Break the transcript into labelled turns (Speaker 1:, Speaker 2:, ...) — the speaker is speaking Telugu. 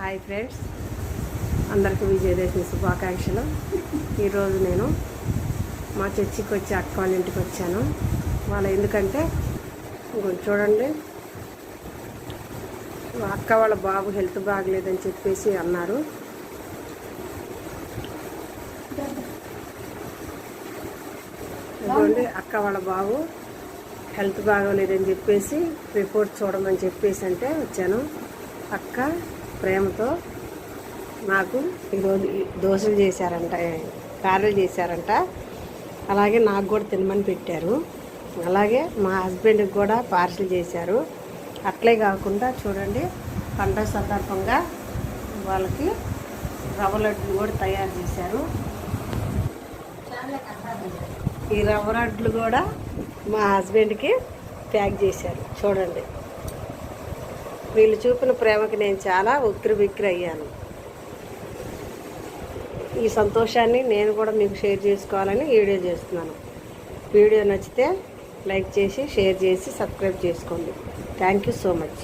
Speaker 1: హాయ్ ఫ్రెండ్స్, అందరికీ విజయదశమి శుభాకాంక్షలు. ఈరోజు నేను మా చర్చికి వచ్చి అక్క వాళ్ళ ఇంటికి వచ్చాను. ఎందుకంటే చూడండి, అక్క వాళ్ళ బాబు హెల్త్ బాగలేదని చెప్పేసి అన్నారు. చూడండి, అక్క వాళ్ళ బాబు హెల్త్ బాగోలేదని చెప్పేసి రిపోర్ట్ చూడమని చెప్పేసి అంటే వచ్చాను. అక్క ప్రేమతో నాకు ఈరోజు దోశలు చేశారంట, గారెలు చేశారంట. అలాగే నాకు కూడా తినమని పెట్టారు. అలాగే మా హస్బెండ్కి కూడా పార్సిల్ చేశారు. అట్లే కాకుండా చూడండి, పండగ సందర్భంగా వాళ్ళకి రవ్వ లడ్డులు కూడా తయారు చేశారు. ఈ రవ్వ లడ్డులు కూడా మా హస్బెండ్కి ప్యాక్ చేశారు. చూడండి, వీళ్ళు చూపిన ప్రేమకి నేను చాలా ఉక్కిరి అయ్యాను. ఈ సంతోషాన్ని నేను కూడా మీకు షేర్ చేసుకోవాలని వీడియో చేస్తున్నాను. వీడియో నచ్చితే లైక్ చేసి, షేర్ చేసి, సబ్స్క్రైబ్ చేసుకోండి. Thank you so much.